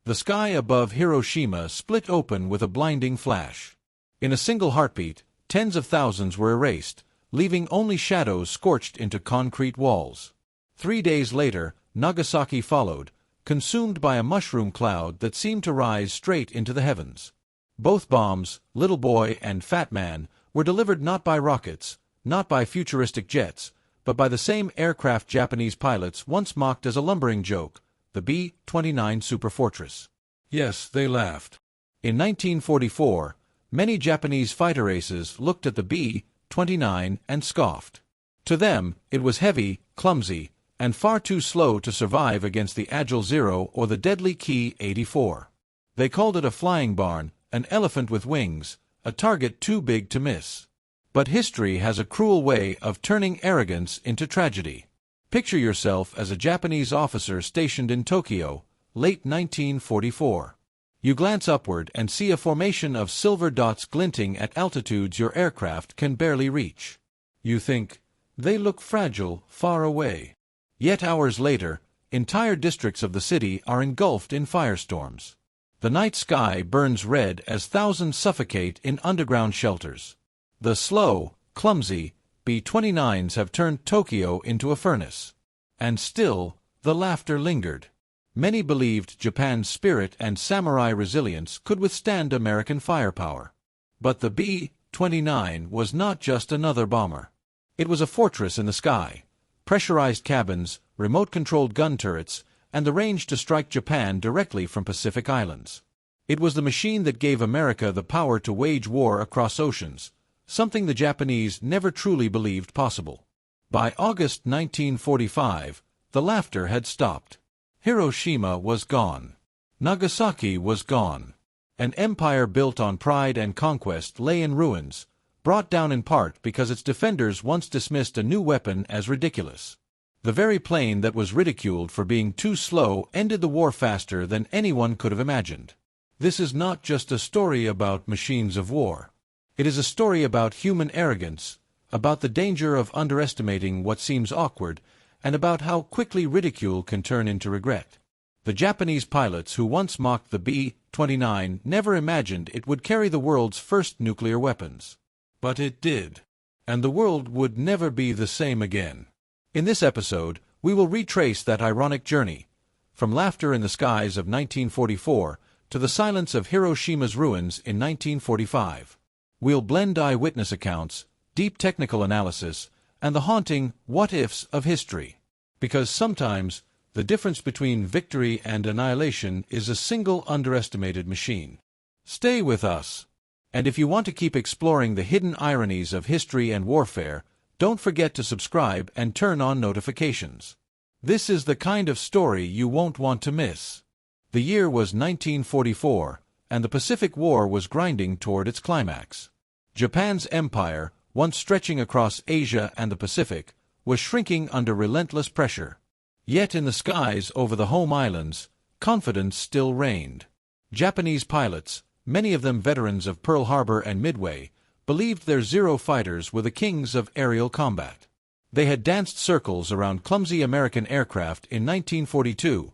The sky above Hiroshima split open with a blinding flash. In a single heartbeat, tens of thousands were erased, leaving only shadows scorched into concrete walls. 3 days later, Nagasaki followed, consumed by a mushroom cloud that seemed to rise straight into the heavens. Both bombs, Little Boy and Fat Man, were delivered not by rockets, not by futuristic jets, but by the same aircraft Japanese pilots once mocked as a lumbering joke, the B-29 Superfortress. Yes, they laughed. In 1944, many Japanese fighter aces looked at the B-29 and scoffed. To them, it was heavy, clumsy, and far too slow to survive against the Agile Zero or the deadly Ki-84. They called it a flying barn, an elephant with wings, a target too big to miss. But history has a cruel way of turning arrogance into tragedy. Picture yourself as a Japanese officer stationed in Tokyo, late 1944. You glance upward and see a formation of silver dots glinting at altitudes your aircraft can barely reach. You think, they look fragile, far away. Yet hours later, entire districts of the city are engulfed in firestorms. The night sky burns red as thousands suffocate in underground shelters. The slow, clumsy B-29s have turned Tokyo into a furnace. And still, the laughter lingered. Many believed Japan's spirit and samurai resilience could withstand American firepower. But the B-29 was not just another bomber. It was a fortress in the sky. Pressurized cabins, remote-controlled gun turrets, and the range to strike Japan directly from Pacific Islands. It was the machine that gave America the power to wage war across oceans, something the Japanese never truly believed possible. By August 1945, the laughter had stopped. Hiroshima was gone. Nagasaki was gone. An empire built on pride and conquest lay in ruins, brought down in part because its defenders once dismissed a new weapon as ridiculous. The very plane that was ridiculed for being too slow ended the war faster than anyone could have imagined. This is not just a story about machines of war. It is a story about human arrogance, about the danger of underestimating what seems awkward, and about how quickly ridicule can turn into regret. The Japanese pilots who once mocked the B-29 never imagined it would carry the world's first nuclear weapons. But it did. And the world would never be the same again. In this episode, we will retrace that ironic journey, from laughter in the skies of 1944 to the silence of Hiroshima's ruins in 1945. We'll blend eyewitness accounts, deep technical analysis, and the haunting what-ifs of history. Because sometimes, the difference between victory and annihilation is a single underestimated machine. Stay with us. And if you want to keep exploring the hidden ironies of history and warfare, don't forget to subscribe and turn on notifications. This is the kind of story you won't want to miss. The year was 1944, and the Pacific War was grinding toward its climax. Japan's empire, once stretching across Asia and the Pacific, was shrinking under relentless pressure. Yet in the skies over the home islands, confidence still reigned. Japanese pilots, many of them veterans of Pearl Harbor and Midway, believed their Zero fighters were the kings of aerial combat. They had danced circles around clumsy American aircraft in 1942.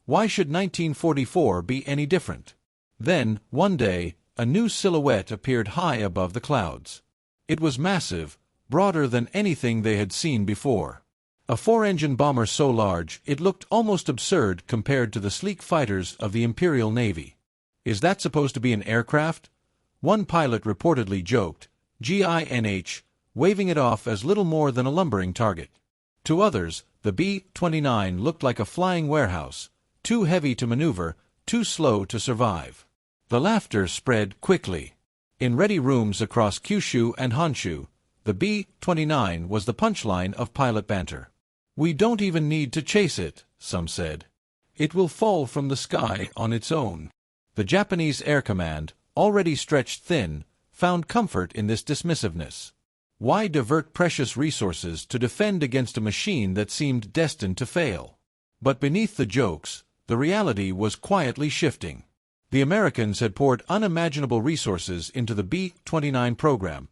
Why should 1944 be any different? Then, one day, a new silhouette appeared high above the clouds. It was massive, broader than anything they had seen before. A four-engine bomber so large it looked almost absurd compared to the sleek fighters of the Imperial Navy. Is that supposed to be an aircraft? One pilot reportedly joked, GINH, waving it off as little more than a lumbering target. To others, the B-29 looked like a flying warehouse, too heavy to maneuver, too slow to survive. The laughter spread quickly. In ready rooms across Kyushu and Honshu, the B-29 was the punchline of pilot banter. We don't even need to chase it, some said. It will fall from the sky on its own. The Japanese Air Command, already stretched thin, found comfort in this dismissiveness. Why divert precious resources to defend against a machine that seemed destined to fail? But beneath the jokes, the reality was quietly shifting. The Americans had poured unimaginable resources into the B-29 program,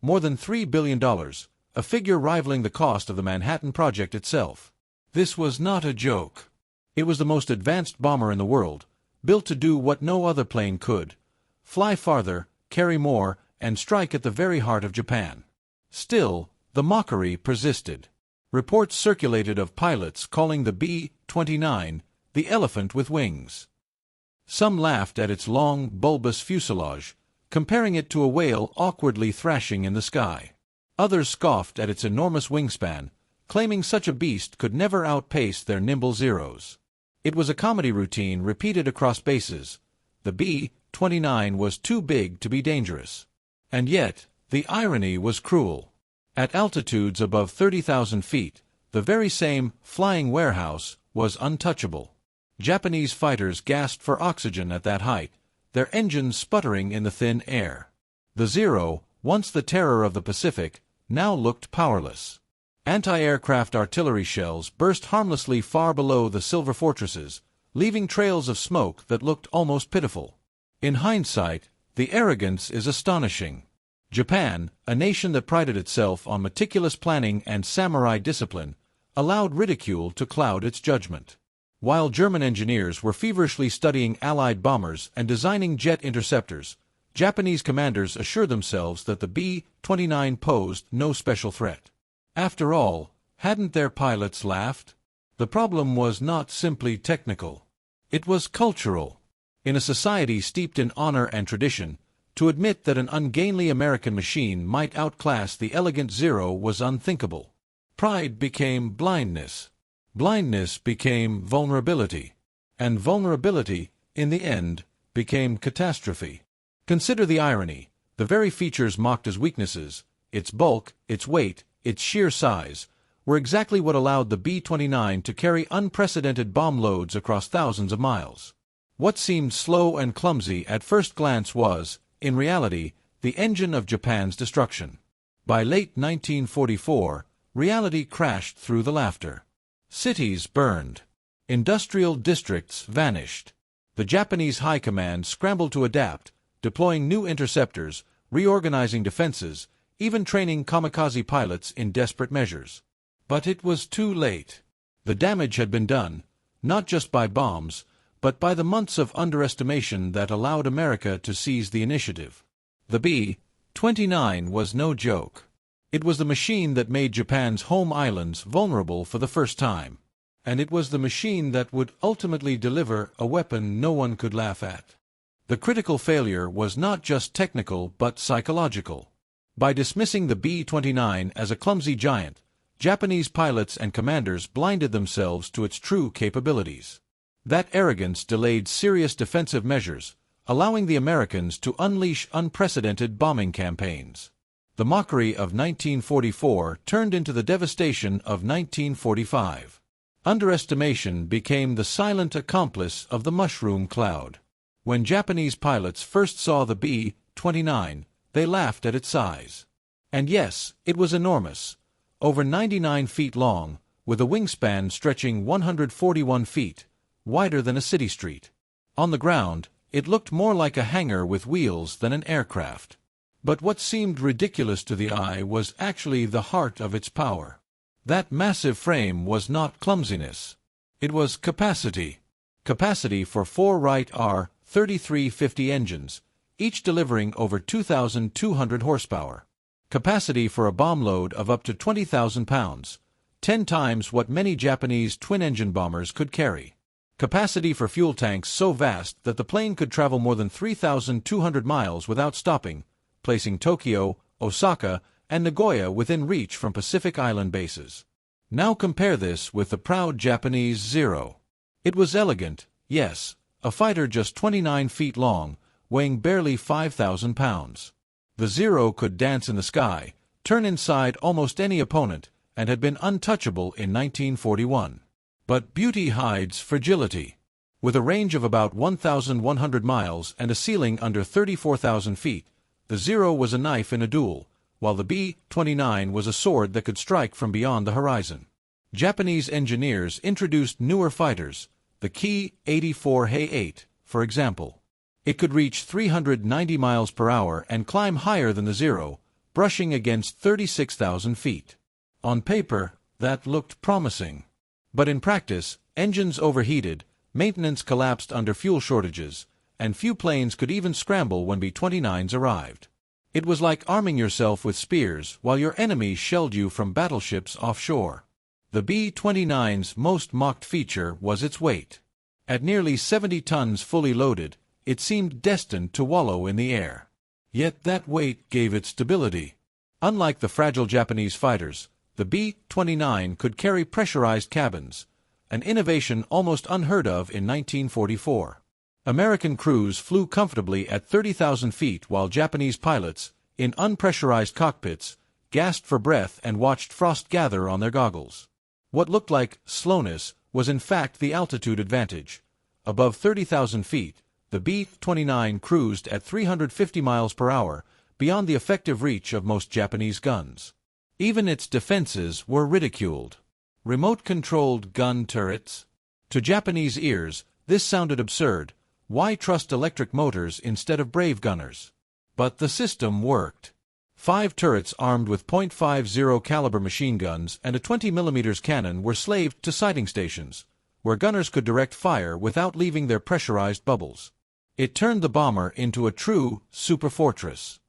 more than $3 billion, a figure rivaling the cost of the Manhattan Project itself. This was not a joke. It was the most advanced bomber in the world, built to do what no other plane could: fly farther, carry more, and strike at the very heart of Japan. Still, the mockery persisted. Reports circulated of pilots calling the B-29 the elephant with wings. Some laughed at its long, bulbous fuselage, comparing it to a whale awkwardly thrashing in the sky. Others scoffed at its enormous wingspan, claiming such a beast could never outpace their nimble Zeros. It was a comedy routine repeated across bases. The B-29 was too big to be dangerous. And yet, the irony was cruel. At altitudes above 30,000 feet, the very same flying warehouse was untouchable. Japanese fighters gasped for oxygen at that height, their engines sputtering in the thin air. The Zero, once the terror of the Pacific, now looked powerless. Anti-aircraft artillery shells burst harmlessly far below the silver fortresses, leaving trails of smoke that looked almost pitiful. In hindsight, the arrogance is astonishing. Japan, a nation that prided itself on meticulous planning and samurai discipline, allowed ridicule to cloud its judgment. While German engineers were feverishly studying Allied bombers and designing jet interceptors, Japanese commanders assured themselves that the B-29 posed no special threat. After all, hadn't their pilots laughed? The problem was not simply technical. It was cultural. In a society steeped in honor and tradition, to admit that an ungainly American machine might outclass the elegant Zero was unthinkable. Pride became blindness. Blindness became vulnerability. And vulnerability, in the end, became catastrophe. Consider the irony. The very features mocked as weaknesses, its bulk, its weight, its sheer size, were exactly what allowed the B-29 to carry unprecedented bomb loads across thousands of miles. What seemed slow and clumsy at first glance was, in reality, the engine of Japan's destruction. By late 1944, reality crashed through the laughter. Cities burned. Industrial districts vanished. The Japanese High Command scrambled to adapt, deploying new interceptors, reorganizing defenses, even training kamikaze pilots in desperate measures. But it was too late. The damage had been done, not just by bombs, but by the months of underestimation that allowed America to seize the initiative. The B-29 was no joke. It was the machine that made Japan's home islands vulnerable for the first time. And it was the machine that would ultimately deliver a weapon no one could laugh at. The critical failure was not just technical but psychological. By dismissing the B-29 as a clumsy giant, Japanese pilots and commanders blinded themselves to its true capabilities. That arrogance delayed serious defensive measures, allowing the Americans to unleash unprecedented bombing campaigns. The mockery of 1944 turned into the devastation of 1945. Underestimation became the silent accomplice of the mushroom cloud. When Japanese pilots first saw the B-29, they laughed at its size. And yes, it was enormous. Over 99 feet long, with a wingspan stretching 141 feet, wider than a city street. On the ground, it looked more like a hangar with wheels than an aircraft. But what seemed ridiculous to the eye was actually the heart of its power. That massive frame was not clumsiness. It was capacity. Capacity for 4 Wright R-3350 engines, each delivering over 2,200 horsepower. Capacity for a bomb load of up to 20,000 pounds, 10 times what many Japanese twin-engine bombers could carry. Capacity for fuel tanks so vast that the plane could travel more than 3,200 miles without stopping, placing Tokyo, Osaka, and Nagoya within reach from Pacific Island bases. Now compare this with the proud Japanese Zero. It was elegant, yes, a fighter just 29 feet long, weighing barely 5,000 pounds. The Zero could dance in the sky, turn inside almost any opponent, and had been untouchable in 1941. But beauty hides fragility. With a range of about 1,100 miles and a ceiling under 34,000 feet, the Zero was a knife in a duel, while the B-29 was a sword that could strike from beyond the horizon. Japanese engineers introduced newer fighters, the Ki-84 He-8, for example. It could reach 390 miles per hour and climb higher than the Zero, brushing against 36,000 feet. On paper, that looked promising. But in practice, engines overheated, Maintenance collapsed under fuel shortages, and few planes could even scramble when B-29s arrived. It was like arming yourself with spears while your enemies shelled you from battleships offshore. The B-29's most mocked feature was its weight. At nearly 70 tons fully loaded, it seemed destined to wallow in the air. Yet that weight gave it stability. Unlike the fragile Japanese fighters, the B-29 could carry pressurized cabins, an innovation almost unheard of in 1944. American crews flew comfortably at 30,000 feet while Japanese pilots, in unpressurized cockpits, gasped for breath and watched frost gather on their goggles. What looked like slowness was in fact the altitude advantage. Above 30,000 feet, the B-29 cruised at 350 miles per hour, beyond the effective reach of most Japanese guns. Even its defenses were ridiculed. Remote-controlled gun turrets? To Japanese ears, this sounded absurd. Why trust electric motors instead of brave gunners? But the system worked. 5 turrets armed with .50 caliber machine guns and a 20mm cannon were slaved to sighting stations, where gunners could direct fire without leaving their pressurized bubbles. It turned the bomber into a true superfortress.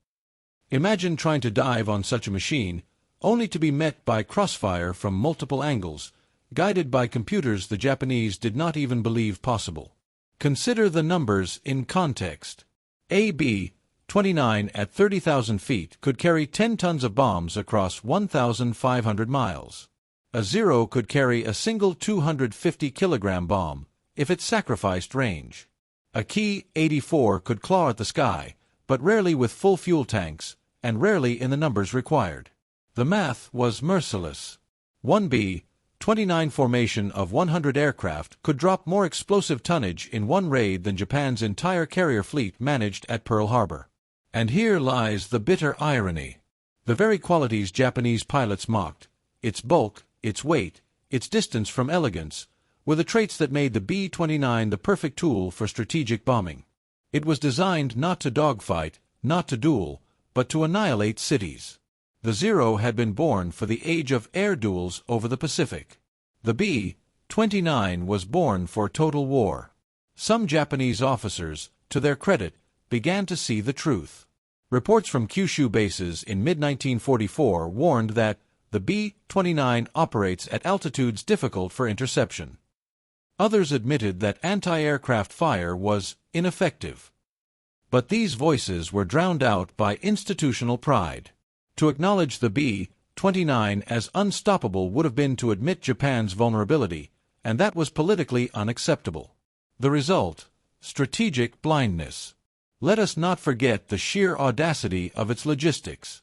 Imagine trying to dive on such a machine, only to be met by crossfire from multiple angles, guided by computers the Japanese did not even believe possible. Consider the numbers in context. A B-29 at 30,000 feet could carry 10 tons of bombs across 1,500 miles. A Zero could carry a single 250-kilogram bomb, if it sacrificed range. A Ki-84 could claw at the sky, but rarely with full fuel tanks, and rarely in the numbers required. The math was merciless. One B-29 formation of 100 aircraft could drop more explosive tonnage in one raid than Japan's entire carrier fleet managed at Pearl Harbor. And here lies the bitter irony. The very qualities Japanese pilots mocked, its bulk, its weight, its distance from elegance, were the traits that made the B-29 the perfect tool for strategic bombing. It was designed not to dogfight, not to duel, but to annihilate cities. The Zero had been born for the age of air duels over the Pacific. The B-29 was born for total war. Some Japanese officers, to their credit, began to see the truth. Reports from Kyushu bases in mid-1944 warned that the B-29 operates at altitudes difficult for interception. Others admitted that anti-aircraft fire was ineffective. But these voices were drowned out by institutional pride. To acknowledge the B-29 as unstoppable would have been to admit Japan's vulnerability, and that was politically unacceptable. The result: strategic blindness. Let us not forget the sheer audacity of its logistics.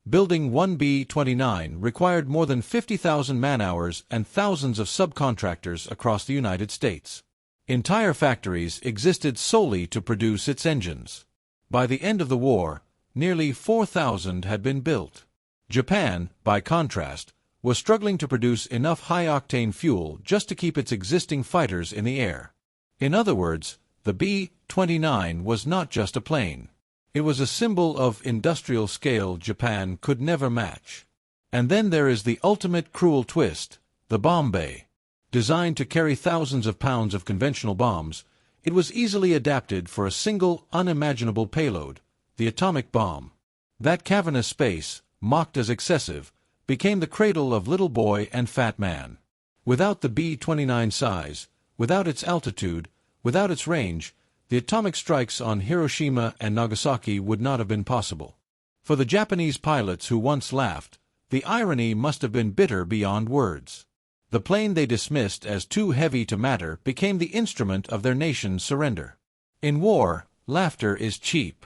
Building one B-29 required more than 50,000 man-hours and thousands of subcontractors across the United States. Entire factories existed solely to produce its engines. By the end of the war, nearly 4,000 had been built. Japan, by contrast, was struggling to produce enough high-octane fuel just to keep its existing fighters in the air. In other words, the B-29 was not just a plane. It was a symbol of industrial scale Japan could never match. And then there is the ultimate cruel twist, the bomb bay. Designed to carry thousands of pounds of conventional bombs, it was easily adapted for a single, unimaginable payload, the atomic bomb. That cavernous space, mocked as excessive, became the cradle of little boy and fat man. Without the B-29 size, without its altitude, without its range, the atomic strikes on Hiroshima and Nagasaki would not have been possible. For the Japanese pilots who once laughed, the irony must have been bitter beyond words. The plane they dismissed as too heavy to matter became the instrument of their nation's surrender. In war, laughter is cheap.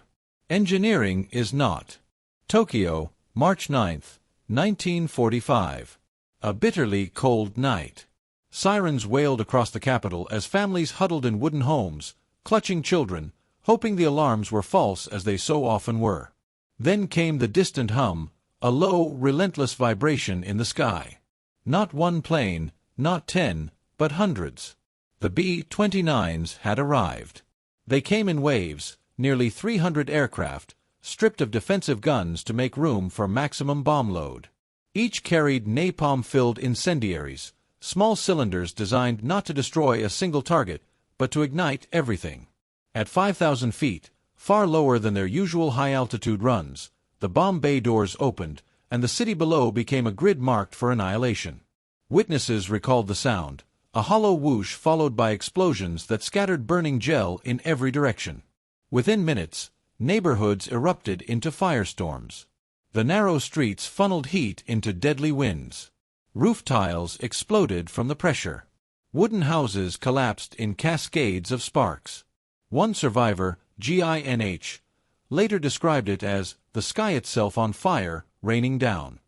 Engineering is not. Tokyo, March 9, 1945. A bitterly cold night. Sirens wailed across the capital as families huddled in wooden homes, clutching children, hoping the alarms were false as they so often were. Then came the distant hum, a low, relentless vibration in the sky. Not one plane, not 10, but hundreds. The B-29s had arrived. They came in waves, nearly 300 aircraft, stripped of defensive guns to make room for maximum bomb load. Each carried napalm-filled incendiaries, small cylinders designed not to destroy a single target, but to ignite everything. At 5,000 feet, far lower than their usual high-altitude runs, the bomb bay doors opened, and the city below became a grid marked for annihilation. Witnesses recalled the sound, a hollow whoosh followed by explosions that scattered burning gel in every direction. Within minutes, neighborhoods erupted into firestorms. The narrow streets funneled heat into deadly winds. Roof tiles exploded from the pressure. Wooden houses collapsed in cascades of sparks. One survivor, GINH, later described it as the sky itself on fire, raining down.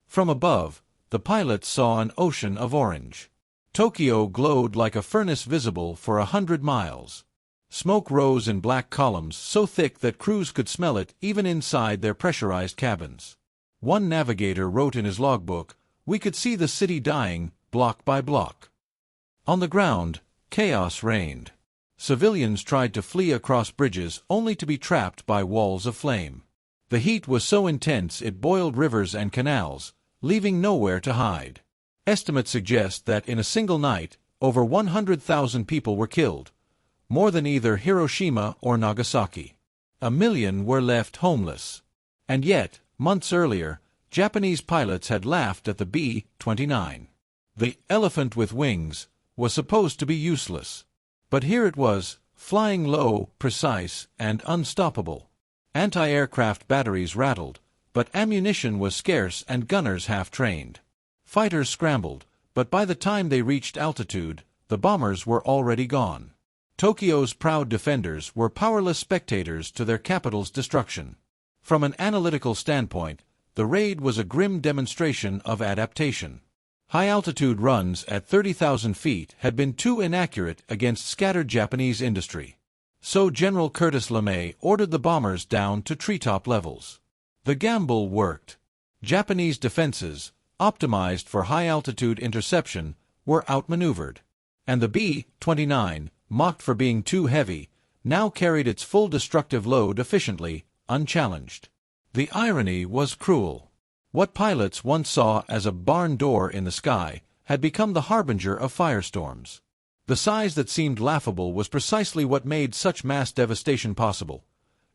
From above, the pilots saw an ocean of orange. Tokyo glowed like a furnace visible for 100 miles. Smoke rose in black columns so thick that crews could smell it even inside their pressurized cabins. One navigator wrote in his logbook, "We could see the city dying, block by block." On the ground, chaos reigned. Civilians tried to flee across bridges only to be trapped by walls of flame. The heat was so intense it boiled rivers and canals, leaving nowhere to hide. Estimates suggest that in a single night, over 100,000 people were killed, more than either Hiroshima or Nagasaki. 1 million were left homeless. And yet, months earlier, Japanese pilots had laughed at the B-29. The elephant with wings was supposed to be useless. But here it was, flying low, precise, and unstoppable. Anti-aircraft batteries rattled, but ammunition was scarce and gunners half-trained. Fighters scrambled, but by the time they reached altitude, the bombers were already gone. Tokyo's proud defenders were powerless spectators to their capital's destruction. From an analytical standpoint, the raid was a grim demonstration of adaptation. High-altitude runs at 30,000 feet had been too inaccurate against scattered Japanese industry. So General Curtis LeMay ordered the bombers down to treetop levels. The gamble worked. Japanese defenses, optimized for high-altitude interception, were outmaneuvered. And the B-29, mocked for being too heavy, now carried its full destructive load efficiently, unchallenged. The irony was cruel. What pilots once saw as a barn door in the sky had become the harbinger of firestorms. The size that seemed laughable was precisely what made such mass devastation possible.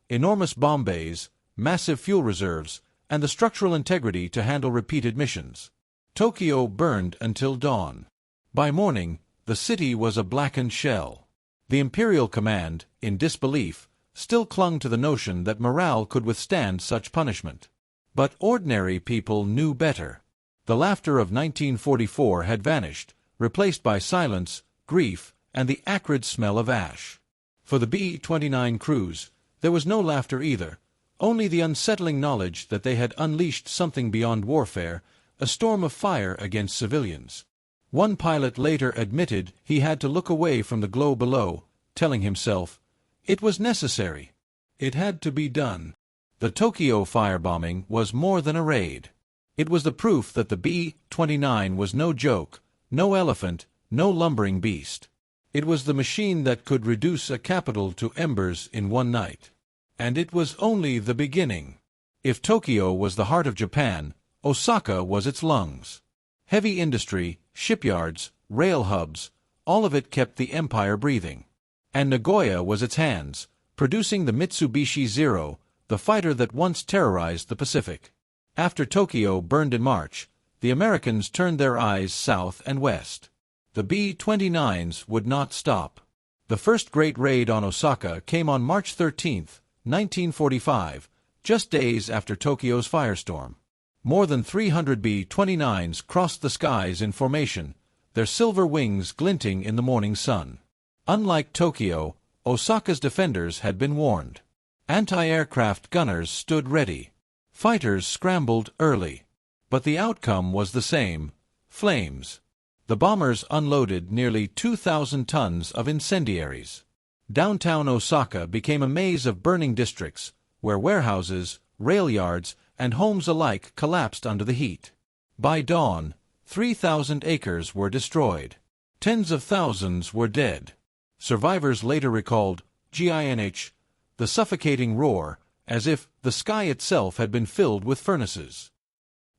Enormous bomb bays, massive fuel reserves, and the structural integrity to handle repeated missions. Tokyo burned until dawn. By morning, the city was a blackened shell. The Imperial Command, in disbelief, still clung to the notion that morale could withstand such punishment. But ordinary people knew better. The laughter of 1944 had vanished, replaced by silence, grief, and the acrid smell of ash. For the B-29 crews, there was no laughter either, only the unsettling knowledge that they had unleashed something beyond warfare, a storm of fire against civilians. One pilot later admitted he had to look away from the glow below, telling himself, "It was necessary. It had to be done." The Tokyo firebombing was more than a raid. It was the proof that the B-29 was no joke, no elephant, no lumbering beast. It was the machine that could reduce a capital to embers in one night. And it was only the beginning. If Tokyo was the heart of Japan, Osaka was its lungs. Heavy industry, shipyards, rail hubs, all of it kept the empire breathing. And Nagoya was its hands, producing the Mitsubishi Zero, the fighter that once terrorized the Pacific. After Tokyo burned in March, the Americans turned their eyes south and west. The B-29s would not stop. The first great raid on Osaka came on March 13, 1945, just days after Tokyo's firestorm. More than 300 B-29s crossed the skies in formation, their silver wings glinting in the morning sun. Unlike Tokyo, Osaka's defenders had been warned. Anti-aircraft gunners stood ready. Fighters scrambled early. But the outcome was the same: flames. The bombers unloaded nearly 2,000 tons of incendiaries. Downtown Osaka became a maze of burning districts, where warehouses, rail yards, and homes alike collapsed under the heat. By dawn, 3,000 acres were destroyed. Tens of thousands were dead. Survivors later recalled, GINH, the suffocating roar, as if the sky itself had been filled with furnaces.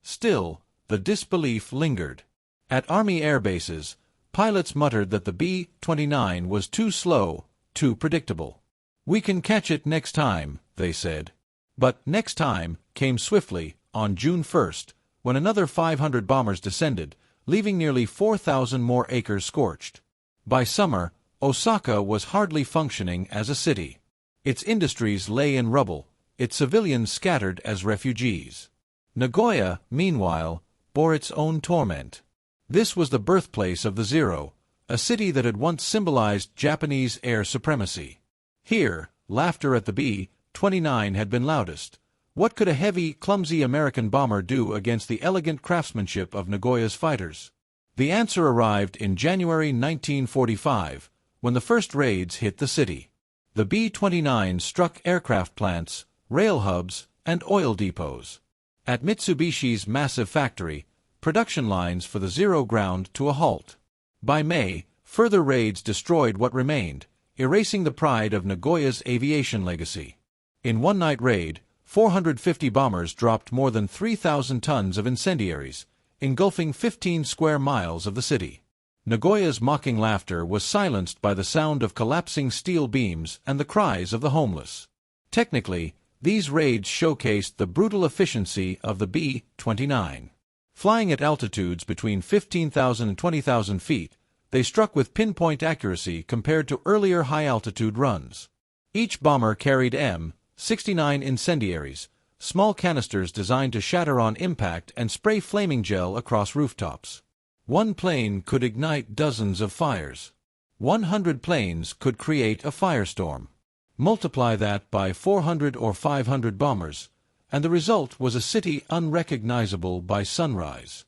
Still, the disbelief lingered. At Army air bases, Pilots muttered that the B-29 was too slow, too predictable. "We can catch it next time," they said. But next time came swiftly, on June 1st, when another 500 bombers descended, leaving nearly 4,000 more acres scorched. By summer, Osaka was hardly functioning as a city. Its industries lay in rubble, its civilians scattered as refugees. Nagoya, meanwhile, bore its own torment. This was the birthplace of the Zero, a city that had once symbolized Japanese air supremacy. Here, laughter at the B-29 had been loudest. What could a heavy, clumsy American bomber do against the elegant craftsmanship of Nagoya's fighters? The answer arrived in January 1945, when the first raids hit the city. The B-29 struck aircraft plants, rail hubs, and oil depots. At Mitsubishi's massive factory, production lines for the Zero ground to a halt. By May, further raids destroyed what remained, erasing the pride of Nagoya's aviation legacy. In one-night raid, 450 bombers dropped more than 3,000 tons of incendiaries, engulfing 15 square miles of the city. Nagoya's mocking laughter was silenced by the sound of collapsing steel beams and the cries of the homeless. Technically, these raids showcased the brutal efficiency of the B-29. Flying at altitudes between 15,000 and 20,000 feet, they struck with pinpoint accuracy compared to earlier high-altitude runs. Each bomber carried M69 incendiaries, small canisters designed to shatter on impact and spray flaming gel across rooftops. One plane could ignite dozens of fires. 100 planes could create a firestorm. Multiply that by 400 or 500 bombers, and the result was a city unrecognizable by sunrise.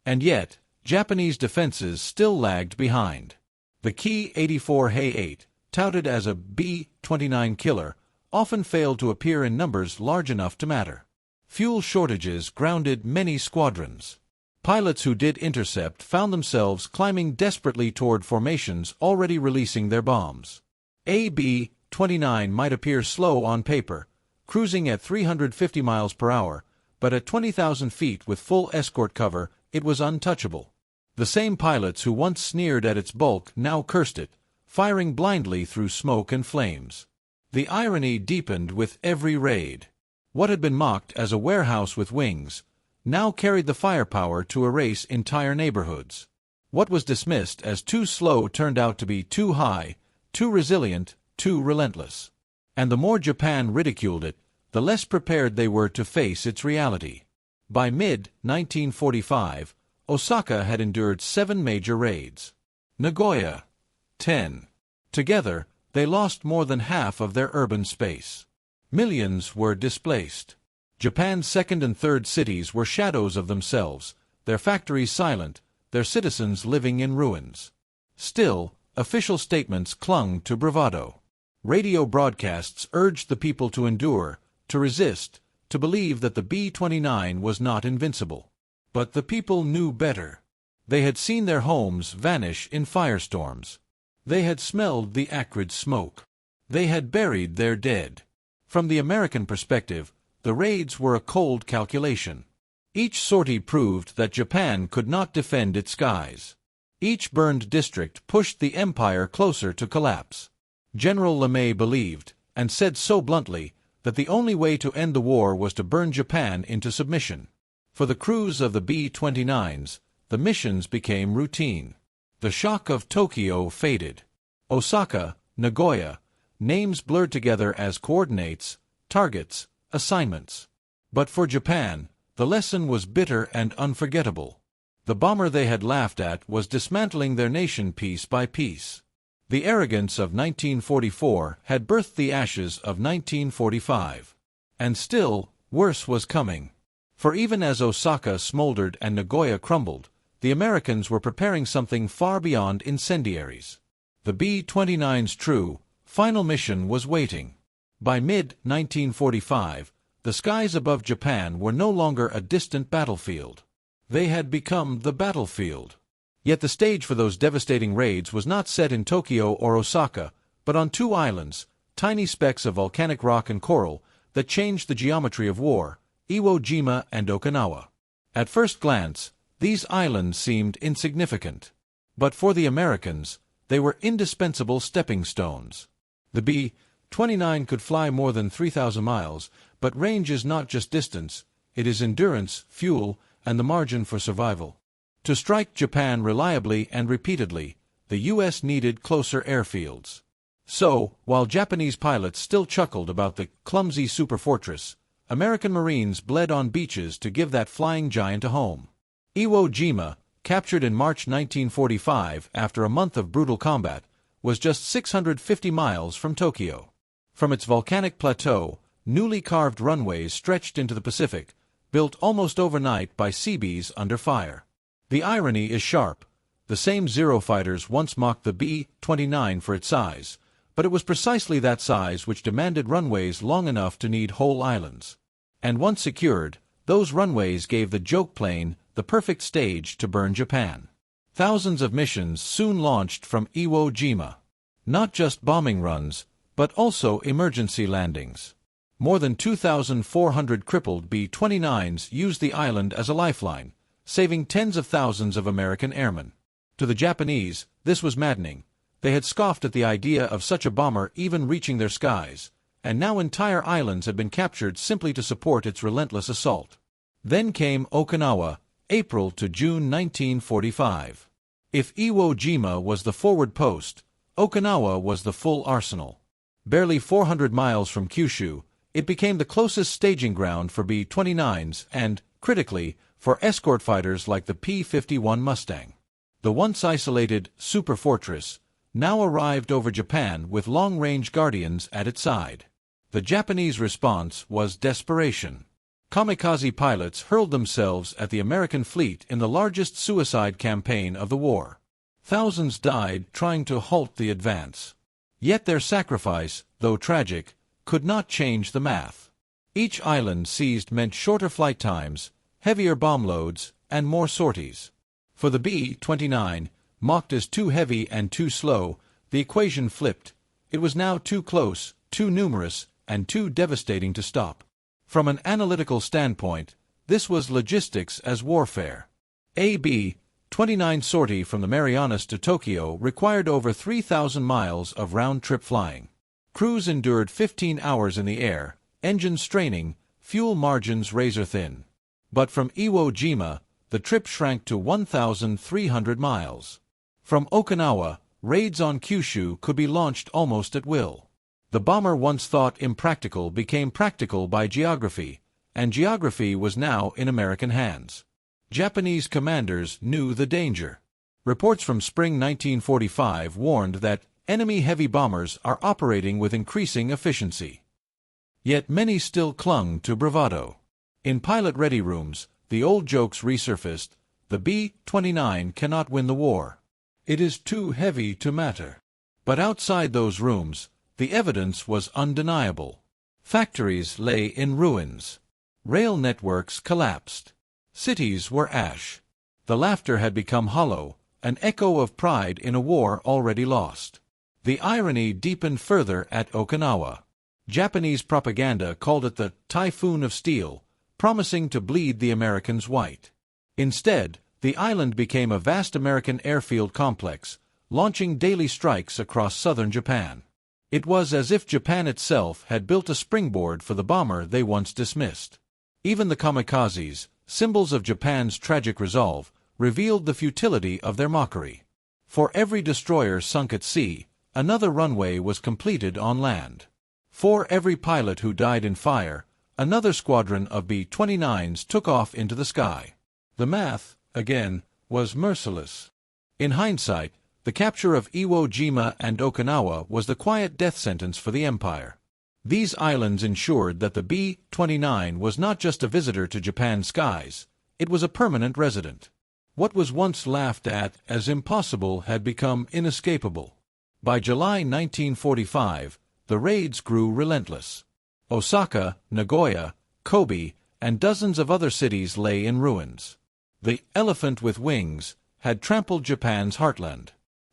And yet, Japanese defenses still lagged behind. The Ki-84 touted as a B-29 killer, often failed to appear in numbers large enough to matter. Fuel shortages grounded many squadrons. Pilots who did intercept found themselves climbing desperately toward formations already releasing their bombs. A B-29 might appear slow on paper, cruising at 350 miles per hour, but at 20,000 feet with full escort cover, it was untouchable. The same pilots who once sneered at its bulk now cursed it, firing blindly through smoke and flames. The irony deepened with every raid. What had been mocked as a warehouse with wings now carried the firepower to erase entire neighborhoods. What was dismissed as too slow turned out to be too high, too resilient, too relentless. And the more Japan ridiculed it, the less prepared they were to face its reality. By mid-1945, Osaka had endured 7 major raids. Nagoya, 10. Together, they lost more than half of their urban space. Millions were displaced. Japan's second and third cities were shadows of themselves, their factories silent, their citizens living in ruins. Still, official statements clung to bravado. Radio broadcasts urged the people to endure, to resist, to believe that the B-29 was not invincible. But the people knew better. They had seen their homes vanish in firestorms. They had smelled the acrid smoke. They had buried their dead. From the American perspective, the raids were a cold calculation. Each sortie proved that Japan could not defend its skies. Each burned district pushed the empire closer to collapse. General LeMay believed, and said so bluntly, that the only way to end the war was to burn Japan into submission. For the crews of the B-29s, the missions became routine. The shock of Tokyo faded. Osaka, Nagoya, names blurred together as coordinates, targets, assignments. But for Japan, the lesson was bitter and unforgettable. The bomber they had laughed at was dismantling their nation piece by piece. The arrogance of 1944 had birthed the ashes of 1945. And still, worse was coming. For even as Osaka smoldered and Nagoya crumbled, the Americans were preparing something far beyond incendiaries. The B-29's true, final mission was waiting. By mid-1945, the skies above Japan were no longer a distant battlefield. They had become the battlefield. Yet the stage for those devastating raids was not set in Tokyo or Osaka, but on 2 islands, tiny specks of volcanic rock and coral, that changed the geometry of war, Iwo Jima and Okinawa. At first glance, these islands seemed insignificant. But for the Americans, they were indispensable stepping stones. The B-29 could fly more than 3,000 miles, but range is not just distance, it is endurance, fuel, and the margin for survival. To strike Japan reliably and repeatedly, the U.S. needed closer airfields. So, while Japanese pilots still chuckled about the clumsy Superfortress, American Marines bled on beaches to give that flying giant a home. Iwo Jima, captured in March 1945 after a month of brutal combat, was just 650 miles from Tokyo. From its volcanic plateau, newly carved runways stretched into the Pacific, built almost overnight by Seabees under fire. The irony is sharp. The same Zero fighters once mocked the B-29 for its size, but it was precisely that size which demanded runways long enough to need whole islands. And once secured, those runways gave the joke plane the perfect stage to burn Japan. Thousands of missions soon launched from Iwo Jima. Not just bombing runs, but also emergency landings. More than 2,400 crippled B-29s used the island as a lifeline, saving tens of thousands of American airmen. To the Japanese, this was maddening. They had scoffed at the idea of such a bomber even reaching their skies, and now entire islands had been captured simply to support its relentless assault. Then came Okinawa, April to June 1945. If Iwo Jima was the forward post, Okinawa was the full arsenal. Barely 400 miles from Kyushu, it became the closest staging ground for B-29s and, critically, for escort fighters like the P-51 Mustang. The once isolated Superfortress now arrived over Japan with long-range Guardians at its side. The Japanese response was desperation. Kamikaze pilots hurled themselves at the American fleet in the largest suicide campaign of the war. Thousands died trying to halt the advance. Yet their sacrifice, though tragic, could not change the math. Each island seized meant shorter flight times, heavier bomb loads, and more sorties. For the B-29, mocked as too heavy and too slow, the equation flipped. It was now too close, too numerous, and too devastating to stop. From an analytical standpoint, this was logistics as warfare. A B-29 sortie from the Marianas to Tokyo required over 3,000 miles of round-trip flying. Crews endured 15 hours in the air, engines straining, fuel margins razor-thin. But from Iwo Jima, the trip shrank to 1,300 miles. From Okinawa, raids on Kyushu could be launched almost at will. The bomber once thought impractical became practical by geography, and geography was now in American hands. Japanese commanders knew the danger. Reports from spring 1945 warned that enemy heavy bombers are operating with increasing efficiency. Yet many still clung to bravado. In pilot-ready rooms, the old jokes resurfaced: the B-29 cannot win the war. It is too heavy to matter. But outside those rooms, the evidence was undeniable. Factories lay in ruins. Rail networks collapsed. Cities were ash. The laughter had become hollow, an echo of pride in a war already lost. The irony deepened further at Okinawa. Japanese propaganda called it the typhoon of steel, promising to bleed the Americans white. Instead, the island became a vast American airfield complex, launching daily strikes across southern Japan. It was as if Japan itself had built a springboard for the bomber they once dismissed. Even the kamikazes, symbols of Japan's tragic resolve, revealed the futility of their mockery. For every destroyer sunk at sea, another runway was completed on land. For every pilot who died in fire, another squadron of B-29s took off into the sky. The math, again, was merciless. In hindsight, the capture of Iwo Jima and Okinawa was the quiet death sentence for the empire. These islands ensured that the B-29 was not just a visitor to Japan's skies, it was a permanent resident. What was once laughed at as impossible had become inescapable. By July 1945, the raids grew relentless. Osaka, Nagoya, Kobe, and dozens of other cities lay in ruins. The elephant with wings had trampled Japan's heartland.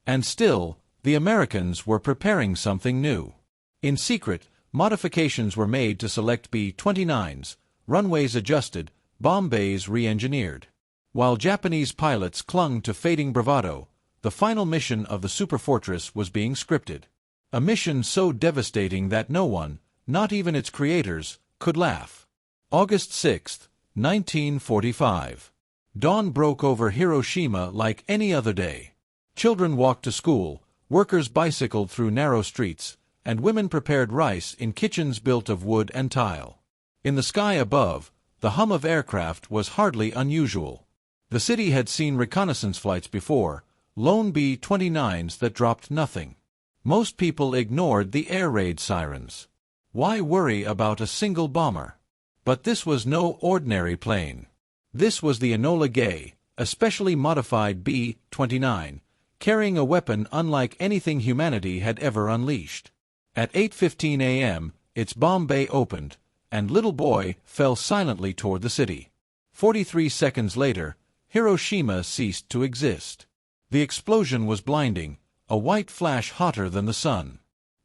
And still, the Americans were preparing something new. In secret, modifications were made to select B-29s, runways adjusted, bomb bays re-engineered. While Japanese pilots clung to fading bravado, the final mission of the Superfortress was being scripted. A mission so devastating that no one, not even its creators, could laugh. August 6, 1945. Dawn broke over Hiroshima like any other day. Children walked to school, workers bicycled through narrow streets, and women prepared rice in kitchens built of wood and tile. In the sky above, the hum of aircraft was hardly unusual. The city had seen reconnaissance flights before, lone B-29s that dropped nothing. Most people ignored the air raid sirens. Why worry about a single bomber? But this was no ordinary plane. This was the Enola Gay, a specially modified B-29, carrying a weapon unlike anything humanity had ever unleashed. At 8:15 a.m., its bomb bay opened, and Little Boy fell silently toward the city. 43 seconds later, Hiroshima ceased to exist. The explosion was blinding, a white flash hotter than the sun.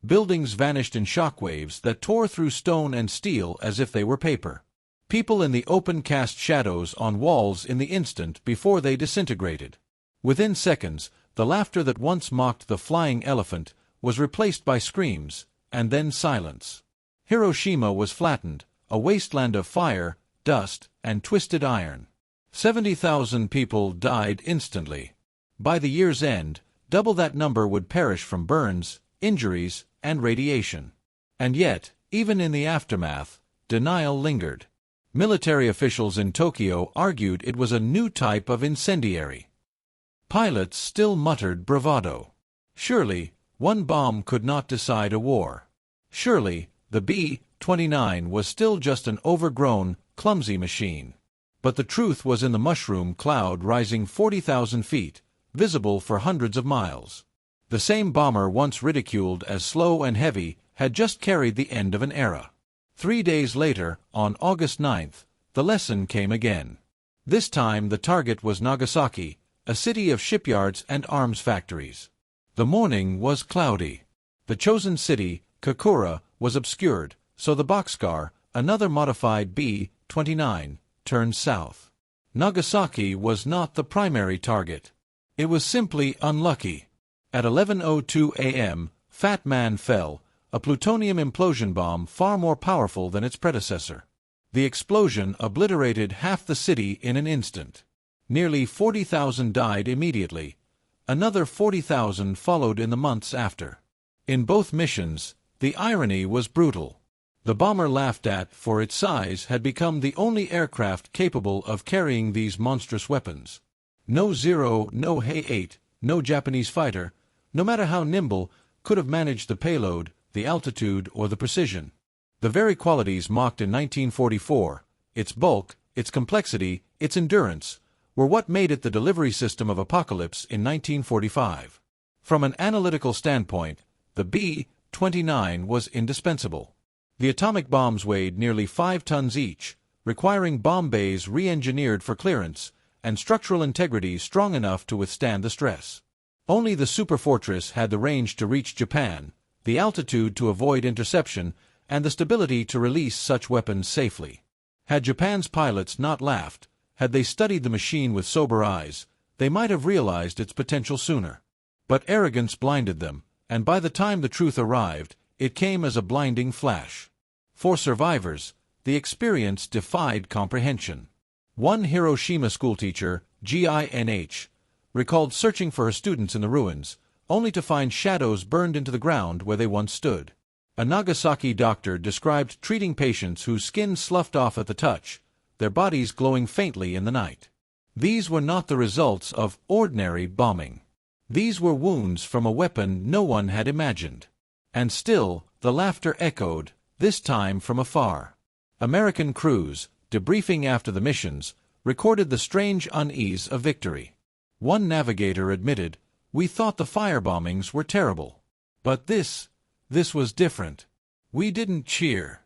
Buildings vanished in shockwaves that tore through stone and steel as if they were paper. People in the open cast shadows on walls in the instant before they disintegrated. Within seconds, the laughter that once mocked the flying elephant was replaced by screams, and then silence. Hiroshima was flattened, a wasteland of fire, dust, and twisted iron. 70,000 people died instantly. By the year's end, double that number would perish from burns, injuries, and radiation. And yet, even in the aftermath, denial lingered. Military officials in Tokyo argued it was a new type of incendiary. Pilots still muttered bravado. Surely, one bomb could not decide a war. Surely, the B-29 was still just an overgrown, clumsy machine. But the truth was in the mushroom cloud rising 40,000 feet, visible for hundreds of miles. The same bomber once ridiculed as slow and heavy had just carried the end of an era. 3 days later, on August 9th, the lesson came again. This time the target was Nagasaki, a city of shipyards and arms factories. The morning was cloudy. The chosen city, Kokura, was obscured, so the boxcar, another modified B-29, turned south. Nagasaki was not the primary target. It was simply unlucky. At 11:02 a.m., Fat Man fell, a plutonium implosion bomb far more powerful than its predecessor. The explosion obliterated half the city in an instant. Nearly 40,000 died immediately. Another 40,000 followed in the months after. In both missions, the irony was brutal. The bomber laughed at for its size had become the only aircraft capable of carrying these monstrous weapons. No Zero, no Hay-8, no Japanese fighter, no matter how nimble, could have managed the payload, the altitude, or the precision. The very qualities mocked in 1944, its bulk, its complexity, its endurance, were what made it the delivery system of apocalypse in 1945. From an analytical standpoint, the B-29 was indispensable. The atomic bombs weighed nearly 5 tons each, requiring bomb bays re-engineered for clearance, and structural integrity strong enough to withstand the stress. Only the Superfortress had the range to reach Japan, the altitude to avoid interception, and the stability to release such weapons safely. Had Japan's pilots not laughed, had they studied the machine with sober eyes, they might have realized its potential sooner. But arrogance blinded them, and by the time the truth arrived, it came as a blinding flash. For survivors, the experience defied comprehension. One Hiroshima schoolteacher, GINH, recalled searching for her students in the ruins, only to find shadows burned into the ground where they once stood. A Nagasaki doctor described treating patients whose skin sloughed off at the touch, their bodies glowing faintly in the night. These were not the results of ordinary bombing. These were wounds from a weapon no one had imagined. And still, the laughter echoed, this time from afar. American crews, debriefing after the missions, recorded the strange unease of victory. One navigator admitted, "We thought the firebombings were terrible. But this was different. We didn't cheer.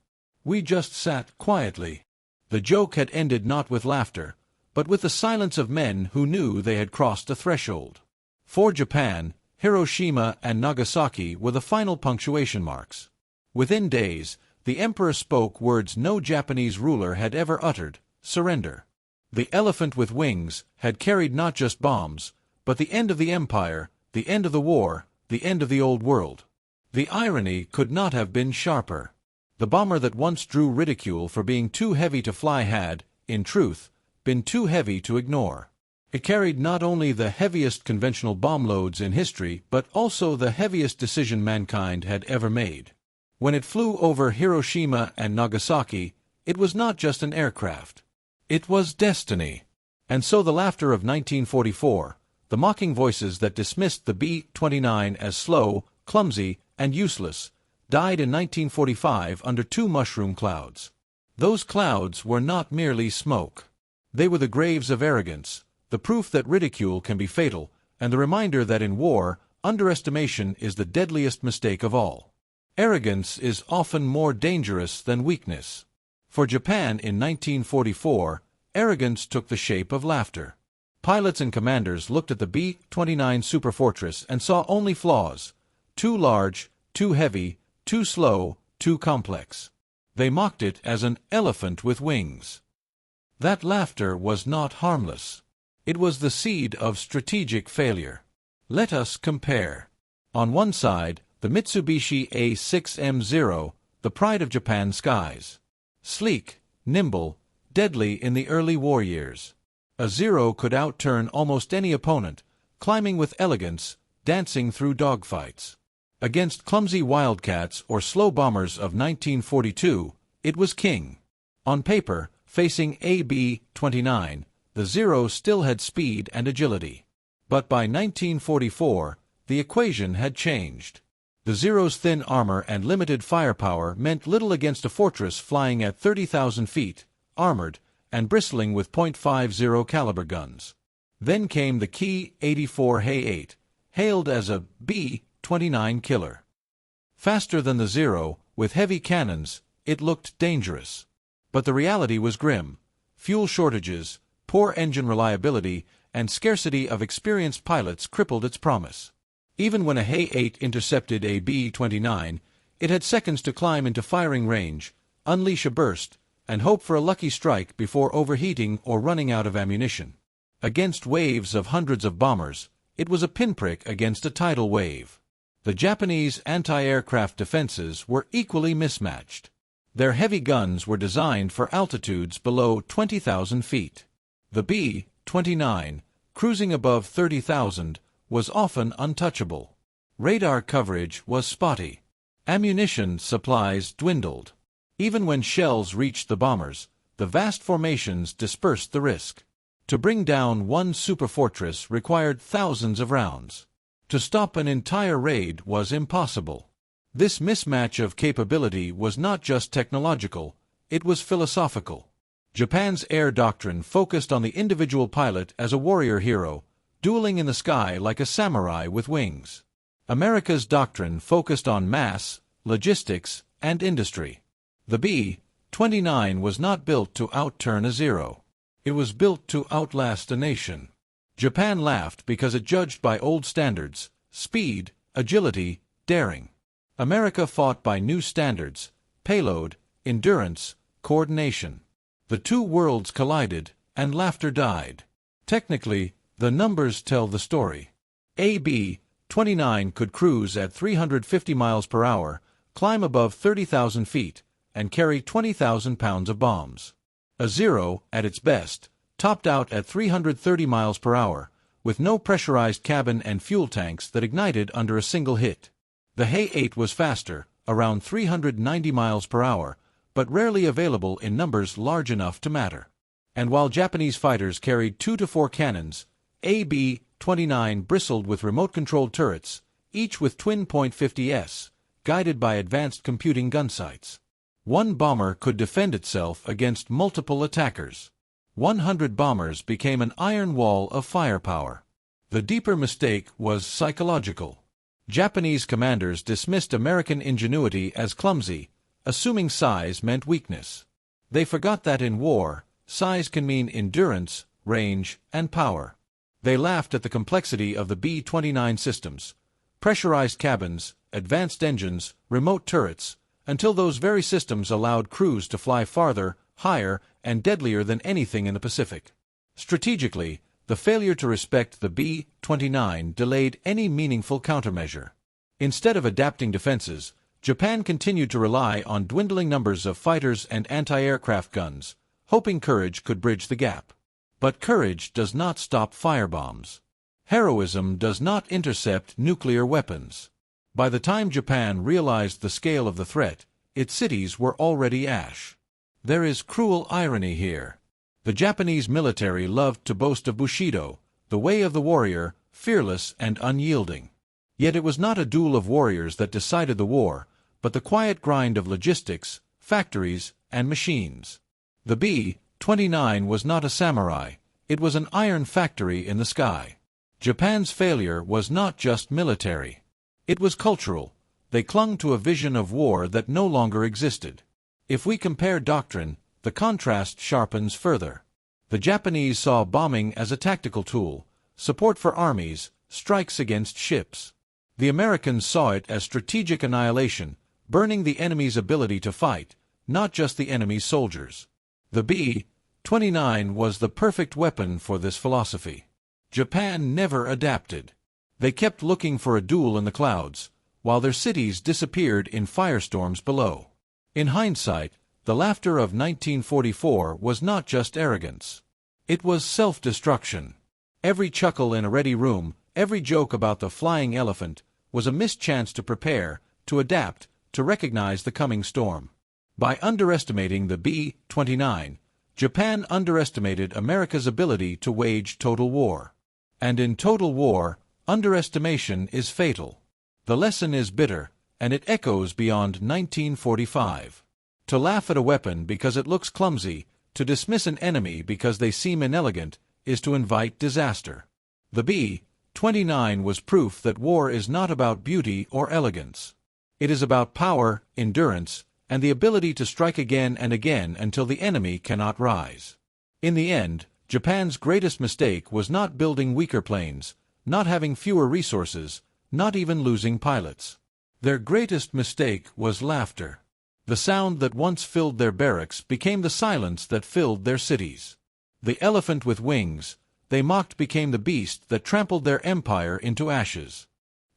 We just sat quietly." The joke had ended not with laughter, but with the silence of men who knew they had crossed a threshold. For Japan, Hiroshima and Nagasaki were the final punctuation marks. Within days, the emperor spoke words no Japanese ruler had ever uttered: surrender. The elephant with wings had carried not just bombs, But the end of the empire, the end of the war, the end of the old world. The irony could not have been sharper. The bomber that once drew ridicule for being too heavy to fly had, in truth, been too heavy to ignore. It carried not only the heaviest conventional bomb loads in history, but also the heaviest decision mankind had ever made. When it flew over Hiroshima and Nagasaki, it was not just an aircraft. It was destiny. And so the laughter of 1944, the mocking voices that dismissed the B-29 as slow, clumsy, and useless, died in 1945 under two mushroom clouds. Those clouds were not merely smoke. They were the graves of arrogance, the proof that ridicule can be fatal, and the reminder that in war, underestimation is the deadliest mistake of all. Arrogance is often more dangerous than weakness. For Japan in 1944, arrogance took the shape of laughter. Pilots and commanders looked at the B-29 Superfortress and saw only flaws: too large, too heavy, too slow, too complex. They mocked it as an elephant with wings. That laughter was not harmless. It was the seed of strategic failure. Let us compare. On one side, the Mitsubishi A6M0, the pride of Japan's skies. Sleek, nimble, deadly in the early war years. A Zero could outturn almost any opponent, climbing with elegance, dancing through dogfights. Against clumsy wildcats or slow bombers of 1942, it was king. On paper, facing a B-29, the Zero still had speed and agility. But by 1944, the equation had changed. The Zero's thin armor and limited firepower meant little against a fortress flying at 30,000 feet, armored, and bristling with .50 caliber guns. Then came the key 84 Hay-8, hailed as a B-29 killer. Faster than the Zero, with heavy cannons, it looked dangerous. But the reality was grim: fuel shortages, poor engine reliability, and scarcity of experienced pilots crippled its promise. Even when a Hay-8 intercepted a B-29, it had seconds to climb into firing range, unleash a burst, and hope for a lucky strike before overheating or running out of ammunition. Against waves of hundreds of bombers, it was a pinprick against a tidal wave. The Japanese anti-aircraft defenses were equally mismatched. Their heavy guns were designed for altitudes below 20,000 feet. The B-29, cruising above 30,000, was often untouchable. Radar coverage was spotty. Ammunition supplies dwindled. Even when shells reached the bombers, the vast formations dispersed the risk. To bring down one superfortress required thousands of rounds. To stop an entire raid was impossible. This mismatch of capability was not just technological, it was philosophical. Japan's air doctrine focused on the individual pilot as a warrior hero, dueling in the sky like a samurai with wings. America's doctrine focused on mass, logistics, and industry. The B-29 was not built to outturn a Zero. It was built to outlast a nation. Japan laughed because it judged by old standards: speed, agility, daring. America fought by new standards: payload, endurance, coordination. The two worlds collided, and laughter died. Technically, the numbers tell the story. A B-29 could cruise at 350 miles per hour, climb above 30,000 feet, and carry 20,000 pounds of bombs. A Zero, at its best, topped out at 330 miles per hour, with no pressurized cabin and fuel tanks that ignited under a single hit. The Hay-8 was faster, around 390 miles per hour, but rarely available in numbers large enough to matter. And while Japanese fighters carried 2 to 4 cannons, a B-29 bristled with remote-controlled turrets, each with twin .50s, guided by advanced computing gun sights. One bomber could defend itself against multiple attackers. 100 bombers became an iron wall of firepower. The deeper mistake was psychological. Japanese commanders dismissed American ingenuity as clumsy, assuming size meant weakness. They forgot that in war, size can mean endurance, range, and power. They laughed at the complexity of the B-29 systems: pressurized cabins, advanced engines, remote turrets, until those very systems allowed crews to fly farther, higher, and deadlier than anything in the Pacific. Strategically, The failure to respect the B-29 delayed any meaningful countermeasure. Instead of adapting defenses, Japan continued to rely on dwindling numbers of fighters and anti-aircraft guns, hoping courage could bridge the gap. But courage does not stop firebombs. Heroism does not intercept nuclear weapons. By the time Japan realized the scale of the threat, its cities were already ash. There is cruel irony here. The Japanese military loved to boast of Bushido, the way of the warrior, fearless and unyielding. Yet it was not a duel of warriors that decided the war, but the quiet grind of logistics, factories, and machines. The B-29 was not a samurai, it was an iron factory in the sky. Japan's failure was not just military. It was cultural. They clung to a vision of war that no longer existed. If we compare doctrine, the contrast sharpens further. The Japanese saw bombing as a tactical tool, support for armies, strikes against ships. The Americans saw it as strategic annihilation, burning the enemy's ability to fight, not just the enemy's soldiers. The B-29 was the perfect weapon for this philosophy. Japan never adapted. They kept looking for a duel in the clouds, while their cities disappeared in firestorms below. In hindsight, the laughter of 1944 was not just arrogance. It was self-destruction. Every chuckle in a ready room, every joke about the flying elephant, was a missed chance to prepare, to adapt, to recognize the coming storm. By underestimating the B-29, Japan underestimated America's ability to wage total war. And in total war, underestimation is fatal. The lesson is bitter, and it echoes beyond 1945. To laugh at a weapon because it looks clumsy, to dismiss an enemy because they seem inelegant, is to invite disaster. The B-29 was proof that war is not about beauty or elegance. It is about power, endurance, and the ability to strike again and again until the enemy cannot rise. In the end, Japan's greatest mistake was not building weaker planes, not having fewer resources, not even losing pilots. Their greatest mistake was laughter. The sound that once filled their barracks became the silence that filled their cities. The elephant with wings, they mocked, became the beast that trampled their empire into ashes.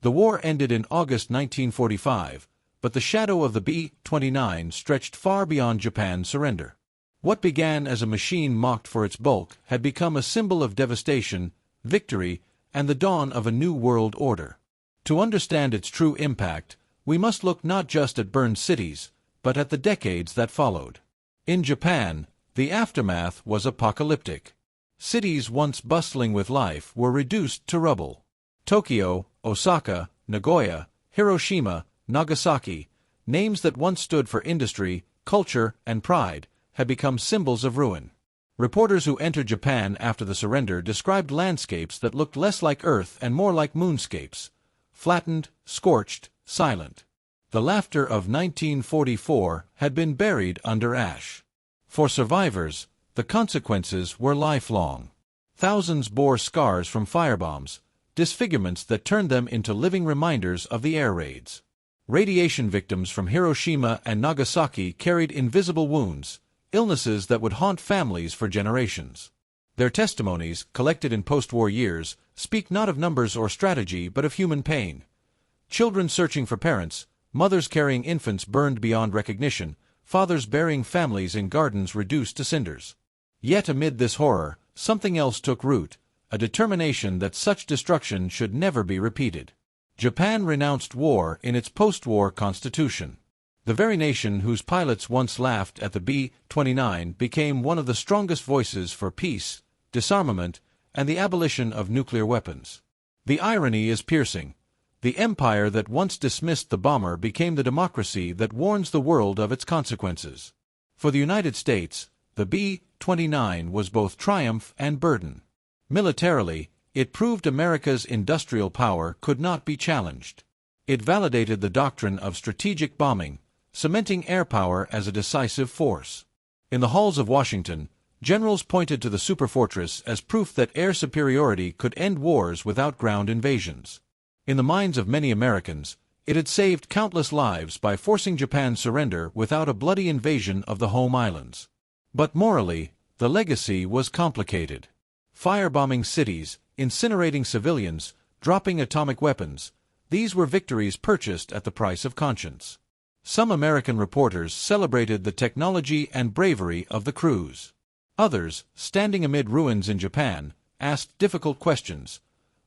The war ended in August 1945, but the shadow of the B-29 stretched far beyond Japan's surrender. What began as a machine mocked for its bulk had become a symbol of devastation, victory, and the dawn of a new world order. To understand its true impact, we must look not just at burned cities, but at the decades that followed. In Japan, the aftermath was apocalyptic. Cities once bustling with life were reduced to rubble. Tokyo, Osaka, Nagoya, Hiroshima, Nagasaki, names that once stood for industry, culture, and pride, had become symbols of ruin. Reporters who entered Japan after the surrender described landscapes that looked less like Earth and more like moonscapes, flattened, scorched, silent. The laughter of 1944 had been buried under ash. For survivors, the consequences were lifelong. Thousands bore scars from firebombs, disfigurements that turned them into living reminders of the air raids. Radiation victims from Hiroshima and Nagasaki carried invisible wounds, illnesses that would haunt families for generations. Their testimonies, collected in post-war years, speak not of numbers or strategy but of human pain. Children searching for parents, mothers carrying infants burned beyond recognition, fathers burying families in gardens reduced to cinders. Yet amid this horror, something else took root, a determination that such destruction should never be repeated. Japan renounced war in its post-war constitution. The very nation whose pilots once laughed at the B-29 became one of the strongest voices for peace, disarmament, and the abolition of nuclear weapons. The irony is piercing. The empire that once dismissed the bomber became the democracy that warns the world of its consequences. For the United States, the B-29 was both triumph and burden. Militarily, it proved America's industrial power could not be challenged. It validated the doctrine of strategic bombing, cementing airpower as a decisive force. In the halls of Washington, generals pointed to the Superfortress as proof that air superiority could end wars without ground invasions. In the minds of many Americans, it had saved countless lives by forcing Japan's surrender without a bloody invasion of the home islands. But morally, the legacy was complicated. firebombing cities, incinerating civilians, dropping atomic weapons. These were victories purchased at the price of conscience. Some American reporters celebrated the technology and bravery of the crews. Others, standing amid ruins in Japan, asked difficult questions.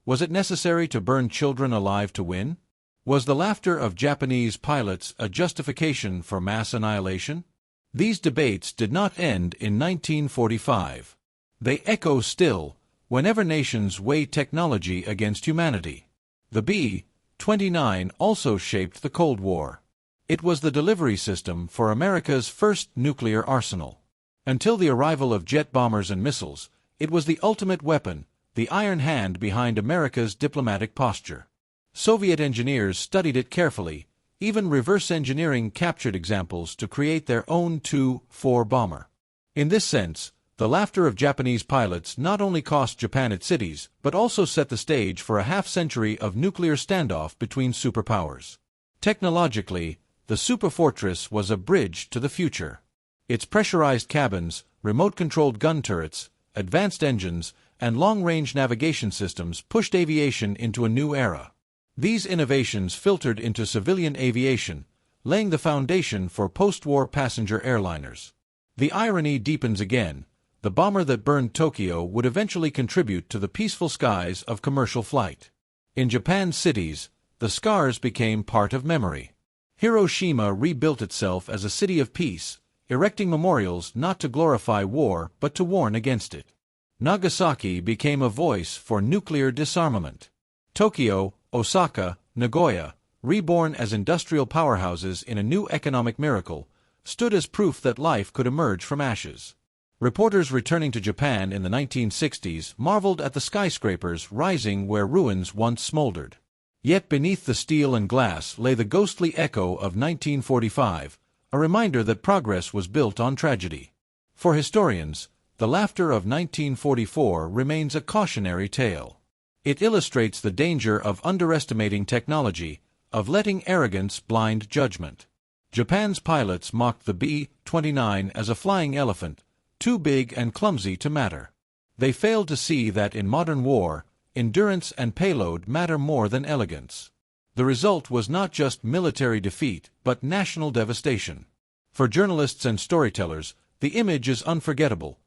Was it necessary to burn children alive to win? Was the laughter of Japanese pilots a justification for mass annihilation? These debates did not end in 1945. They echo still, whenever nations weigh technology against humanity. The B-29 also shaped the Cold War. It was the delivery system for America's first nuclear arsenal. Until the arrival of jet bombers and missiles, it was the ultimate weapon, the iron hand behind America's diplomatic posture. Soviet engineers studied it carefully, even reverse engineering captured examples to create their own Tu-4 bomber. In this sense, the laughter of Japanese pilots not only cost Japan its cities, but also set the stage for a half-century of nuclear standoff between superpowers. Technologically, the Superfortress was a bridge to the future. Its pressurized cabins, remote-controlled gun turrets, advanced engines, and long-range navigation systems pushed aviation into a new era. These innovations filtered into civilian aviation, laying the foundation for post-war passenger airliners. The irony deepens again. The bomber that burned Tokyo would eventually contribute to the peaceful skies of commercial flight. In Japan's cities, the scars became part of memory. Hiroshima rebuilt itself as a city of peace, erecting memorials not to glorify war but to warn against it. Nagasaki became a voice for nuclear disarmament. Tokyo, Osaka, Nagoya, reborn as industrial powerhouses in a new economic miracle, stood as proof that life could emerge from ashes. Reporters returning to Japan in the 1960s marveled at the skyscrapers rising where ruins once smoldered. Yet beneath the steel and glass lay the ghostly echo of 1945, a reminder that progress was built on tragedy. For historians, the laughter of 1944 remains a cautionary tale. It illustrates the danger of underestimating technology, of letting arrogance blind judgment. Japan's pilots mocked the B-29 as a flying elephant, too big and clumsy to matter. They failed to see that in modern war, endurance and payload matter more than elegance. The result was not just military defeat, but national devastation. For journalists and storytellers, the image is unforgettable.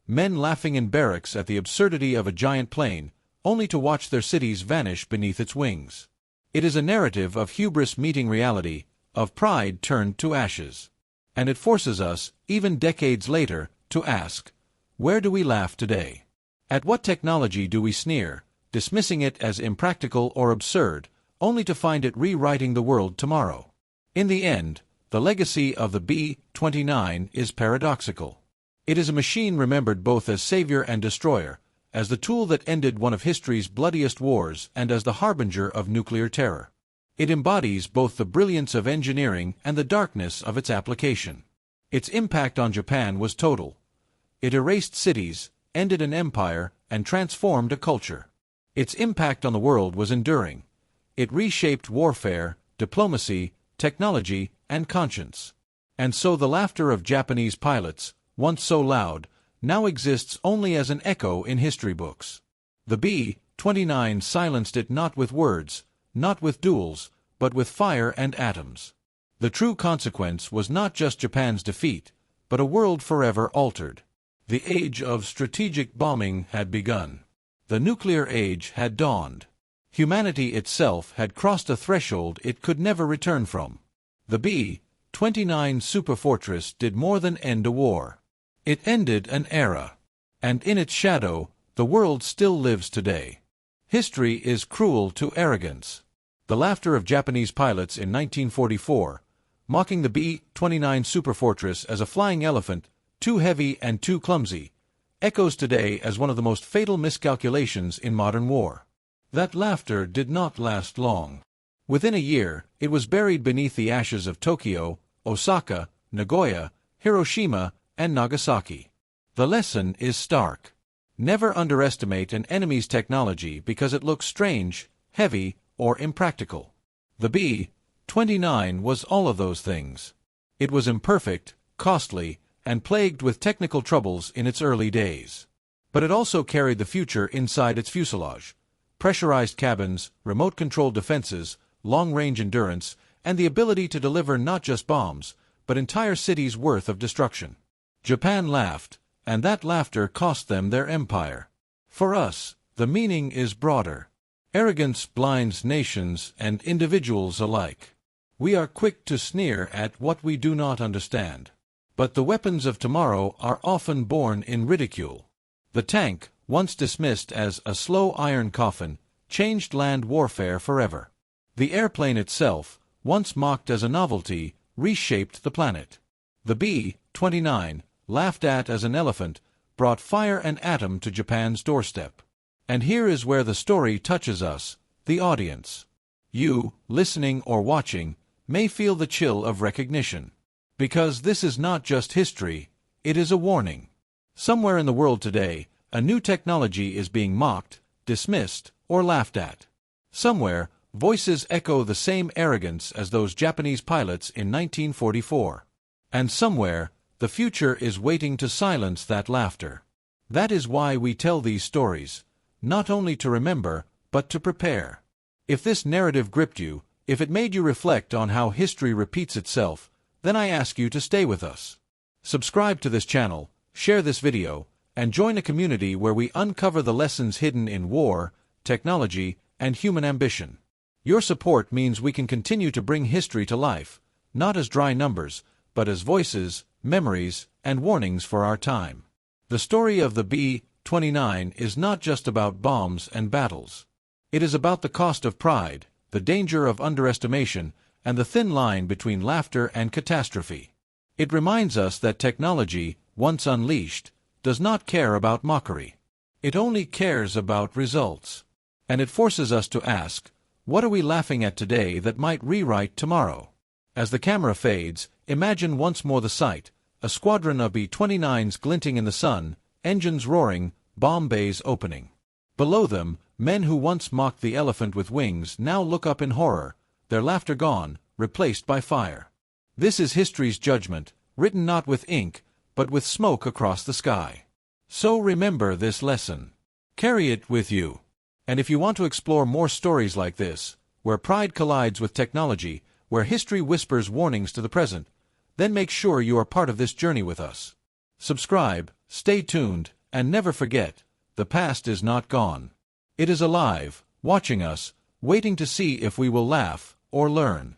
Men laughing in barracks at the absurdity of a giant plane, only to watch their cities vanish beneath its wings. It is a narrative of hubris meeting reality, of pride turned to ashes. And it forces us, even decades later, to ask, where do we laugh today? At what technology do we sneer, dismissing it as impractical or absurd, only to find it rewriting the world tomorrow? In the end, the legacy of the B-29 is paradoxical. It is a machine remembered both as savior and destroyer, as the tool that ended one of history's bloodiest wars and as the harbinger of nuclear terror. It embodies both the brilliance of engineering and the darkness of its application. Its impact on Japan was total. It erased cities, ended an empire, and transformed a culture. Its impact on the world was enduring. It reshaped warfare, diplomacy, technology, and conscience. And so the laughter of Japanese pilots, once so loud, now exists only as an echo in history books. The B-29 silenced it not with words, not with duels, but with fire and atoms. The true consequence was not just Japan's defeat, but a world forever altered. The age of strategic bombing had begun. The nuclear age had dawned. Humanity itself had crossed a threshold it could never return from. The B-29 Superfortress did more than end a war. It ended an era. And in its shadow, the world still lives today. History is cruel to arrogance. The laughter of Japanese pilots in 1944, mocking the B-29 Superfortress as a flying elephant, too heavy and too clumsy, echoes today as one of the most fatal miscalculations in modern war. That laughter did not last long. Within a year, it was buried beneath the ashes of Tokyo, Osaka, Nagoya, Hiroshima, and Nagasaki. The lesson is stark. Never underestimate an enemy's technology because it looks strange, heavy, or impractical. The B-29 was all of those things. It was imperfect, costly, and plagued with technical troubles in its early days. But it also carried the future inside its fuselage. Pressurized cabins, remote-controlled defenses, long-range endurance, and the ability to deliver not just bombs, but entire cities' worth of destruction. Japan laughed, and that laughter cost them their empire. For us, the meaning is broader. Arrogance blinds nations and individuals alike. We are quick to sneer at what we do not understand. But the weapons of tomorrow are often born in ridicule. The tank, once dismissed as a slow iron coffin, changed land warfare forever. The airplane itself, once mocked as a novelty, reshaped the planet. The B-29, laughed at as an elephant, brought fire and atom to Japan's doorstep. And here is where the story touches us, the audience. You, listening or watching, may feel the chill of recognition. Because this is not just history, it is a warning. Somewhere in the world today, a new technology is being mocked, dismissed, or laughed at. Somewhere, voices echo the same arrogance as those Japanese pilots in 1944. And somewhere, the future is waiting to silence that laughter. That is why we tell these stories, not only to remember, but to prepare. If this narrative gripped you, if it made you reflect on how history repeats itself, then I ask you to stay with us. Subscribe to this channel, share this video, and join a community where we uncover the lessons hidden in war, technology, and human ambition. Your support means we can continue to bring history to life, not as dry numbers, but as voices, memories, and warnings for our time. The story of the B-29 is not just about bombs and battles. It is about the cost of pride, the danger of underestimation, and the thin line between laughter and catastrophe. It reminds us that technology, once unleashed, does not care about mockery. It only cares about results. And it forces us to ask, what are we laughing at today that might rewrite tomorrow? As the camera fades, imagine once more the sight, a squadron of B-29s glinting in the sun, engines roaring, bomb bays opening. Below them, men who once mocked the elephant with wings now look up in horror, their laughter gone, replaced by fire. This is history's judgment, written not with ink, but with smoke across the sky. So remember this lesson. Carry it with you. And if you want to explore more stories like this, where pride collides with technology, where history whispers warnings to the present, then make sure you are part of this journey with us. Subscribe, stay tuned, and never forget, the past is not gone. It is alive, watching us, waiting to see if we will laugh or learn.